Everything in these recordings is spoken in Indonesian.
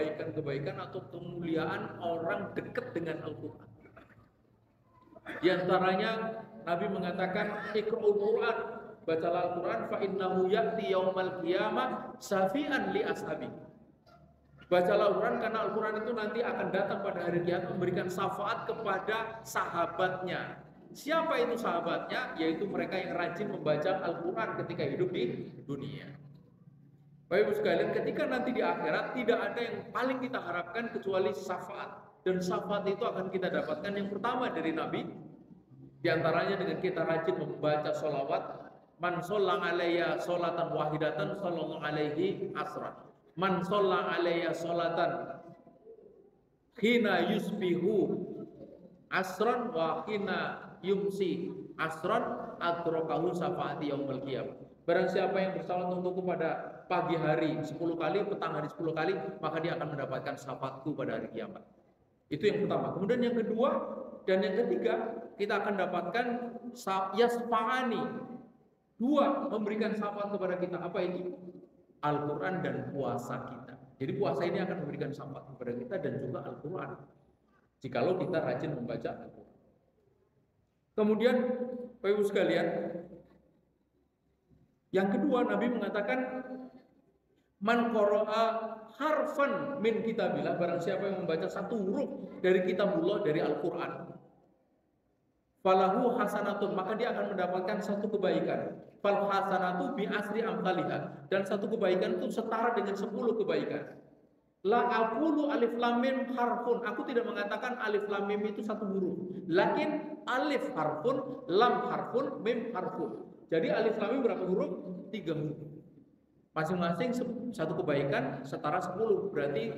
kebaikan-kebaikan atau kemuliaan orang dekat dengan Al-Quran. Di antaranya Nabi mengatakan, Iqra'ul Quran, bacalah Al-Quran, fa innahu ya'ti yaumal qiyamah syafi'an li ashabi. Bacalah Al-Quran karena Al-Quran itu nanti akan datang pada hari kiamat memberikan syafaat kepada sahabatnya. Siapa itu sahabatnya? Yaitu mereka yang rajin membaca Al-Quran ketika hidup di dunia. Bapak Ibu sekalian, ketika nanti di akhirat tidak ada yang paling kita harapkan kecuali syafaat. Dan syafaat itu akan kita dapatkan yang pertama dari Nabi. Di antaranya dengan kita rajin membaca sholawat. Man sholla alayya sholatan wahidatan sallallahu alaihi asran. Man sholla alayya sholatan hina yusbihu asran wa hina yumsi asran adrokahu syafaati yaumul qiyamah. Barang siapa yang bersalat untukku pada pagi hari 10 kali, petang hari 10 kali, maka dia akan mendapatkan syafaatku pada hari kiamat. Itu yang pertama. Kemudian yang kedua dan yang ketiga, kita akan dapatkan yasfa'ani. Dua, memberikan syafaat kepada kita. Apa ini? Al-Quran dan puasa kita. Jadi puasa ini akan memberikan syafaat kepada kita dan juga Al-Quran. Jikalau kita rajin membaca Al-Quran. Kemudian, Bapak Ibu sekalian, yang kedua Nabi mengatakan, man qara'a harfan min kitabillah, barang siapa yang membaca satu huruf dari kitabullah, dari Al-Quran, falahu hasanatun, maka dia akan mendapatkan satu kebaikan. Fal hasanatu bi asri amsalihah, dan satu kebaikan itu setara dengan 10 kebaikan. La aqulu alif lam mim harfun, aku tidak mengatakan alif lam mim itu satu huruf, lakin alif harfun, lam harfun, mim harfun. Jadi alif lam mim berapa huruf? 3 huruf. Masing-masing satu kebaikan setara 10, berarti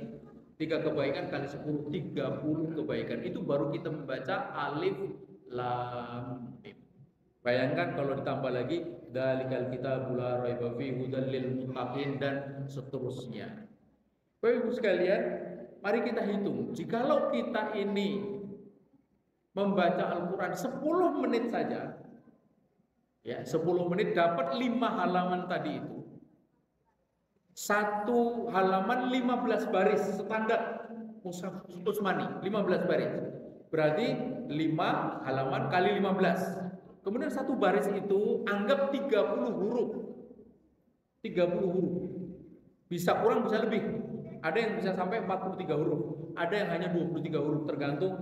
3 kebaikan kali 10, 30 kebaikan. Itu baru kita membaca alif lam mim. Bayangkan kalau ditambah lagi dalikal kitabul la raiba fihi hudal lil muttaqin dan seterusnya. Bapak Ibu sekalian, mari kita hitung. Jikalau kita ini membaca Al-Quran 10 menit saja, ya 10 menit dapat 5 halaman tadi itu. Satu halaman 15 baris standar Mushaf Utsmani, 15 baris. Berarti 5 halaman kali 15. Kemudian satu baris itu anggap 30 huruf. 30 huruf. Bisa kurang, bisa lebih. Ada yang bisa sampai 43 huruf. Ada yang hanya 23 huruf, tergantung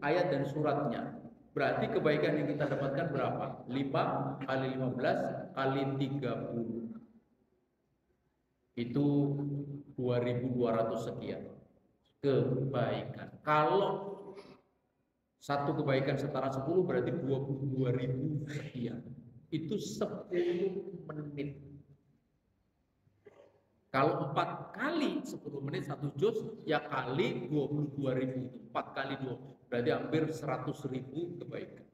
ayat dan suratnya. Berarti kebaikan yang kita dapatkan berapa? 5 kali 15 kali 30. Itu 2.200 sekian kebaikan. Kalau satu kebaikan setara 10 berarti 22.000 sekian. Itu 10 menit. Kalau 4 kali 10 menit 1 juz, ya kali 22.000. 4 kali 2 berarti hampir 100.000 kebaikan.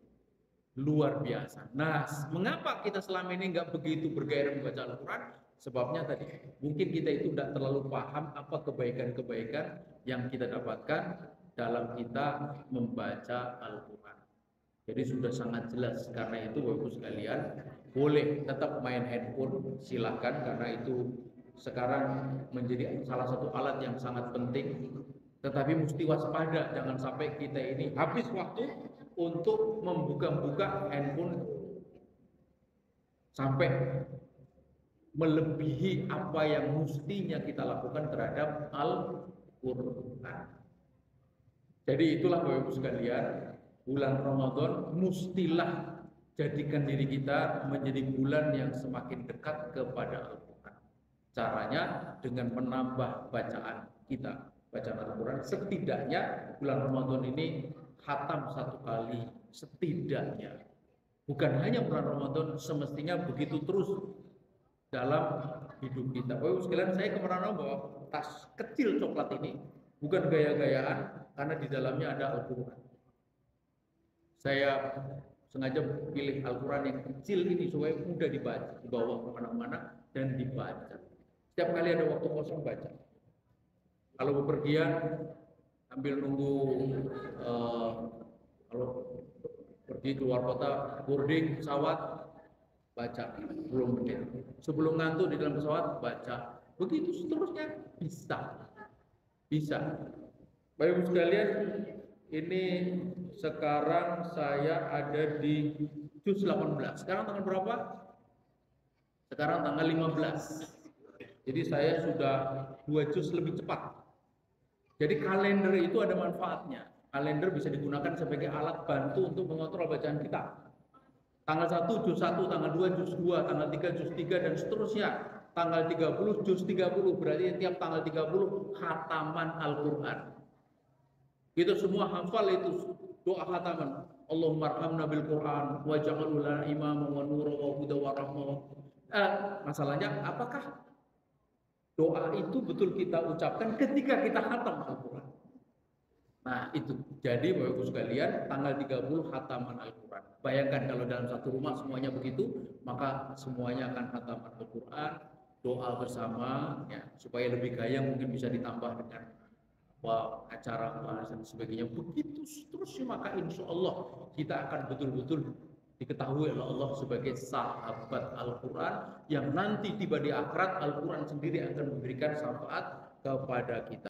Luar biasa. Nah, mengapa kita selama ini nggak begitu bergairah membaca Al-Quran? Sebabnya tadi, mungkin kita itu tidak terlalu paham apa kebaikan-kebaikan yang kita dapatkan dalam kita membaca Al-Quran. Jadi sudah sangat jelas. Karena itu Bapak Ibu sekalian, boleh tetap main handphone, silahkan, karena itu sekarang menjadi salah satu alat yang sangat penting. Tetapi mesti waspada, jangan sampai kita ini habis waktu untuk membuka-buka handphone sampai melebihi apa yang mestinya kita lakukan terhadap Al-Quran. Jadi itulah Bapak Ibu sekalian, bulan Ramadan mustilah jadikan diri kita menjadi bulan yang semakin dekat kepada Al-Quran. Caranya dengan menambah bacaan kita, bacaan Al-Quran. Setidaknya bulan Ramadan ini khatam 1 kali, setidaknya. Bukan hanya bulan Ramadan, semestinya begitu terus dalam hidup kita. Bapak Ibu sekalian, saya kemarin bawa tas kecil coklat ini, bukan gaya-gayaan, karena di dalamnya ada Al-Quran. Saya sengaja pilih Al-Quran yang kecil ini supaya mudah dibaca, dibawa kemana-mana dan dibaca. Setiap kali ada waktu kosong baca. Kalau bepergian sambil nunggu kalau pergi keluar kota, boarding pesawat, baca 10 menit. Sebelum ngantuk di dalam pesawat, baca. Begitu seterusnya bisa. Bisa. Bapak Ibu sekalian, ini sekarang saya ada di juz 18. Sekarang tanggal berapa? Sekarang tanggal 15. Jadi saya sudah 2 juz lebih cepat. Jadi kalender itu ada manfaatnya. Kalender bisa digunakan sebagai alat bantu untuk mengontrol bacaan kita. Tanggal 1 juz 1, tanggal 2 juz 2, tanggal 3 juz 3 dan seterusnya. Tanggal 30 juz 30, berarti tiap tanggal 30 khataman Al-Qur'an. Itu semua hafal itu doa khataman. Allahumma arhamna bil Qur'an waj'alhu lana imaman wa nuran wa hudan wa rahmah. Masalahnya apakah doa itu betul kita ucapkan ketika kita khatam Al-Qur'an? Nah, itu. Jadi Bapak Ibu sekalian, tanggal 30 khataman Al-Qur'an. Bayangkan kalau dalam satu rumah semuanya begitu, maka semuanya akan khataman Al-Qur'an, doa bersama ya, supaya lebih gaya mungkin bisa ditambah dengan acara dan sebagainya. Begitu seterusnya, maka insya Allah kita akan betul-betul diketahui oleh Allah sebagai sahabat Al-Quran yang nanti tiba di akhirat Al-Quran sendiri akan memberikan syafaat kepada kita.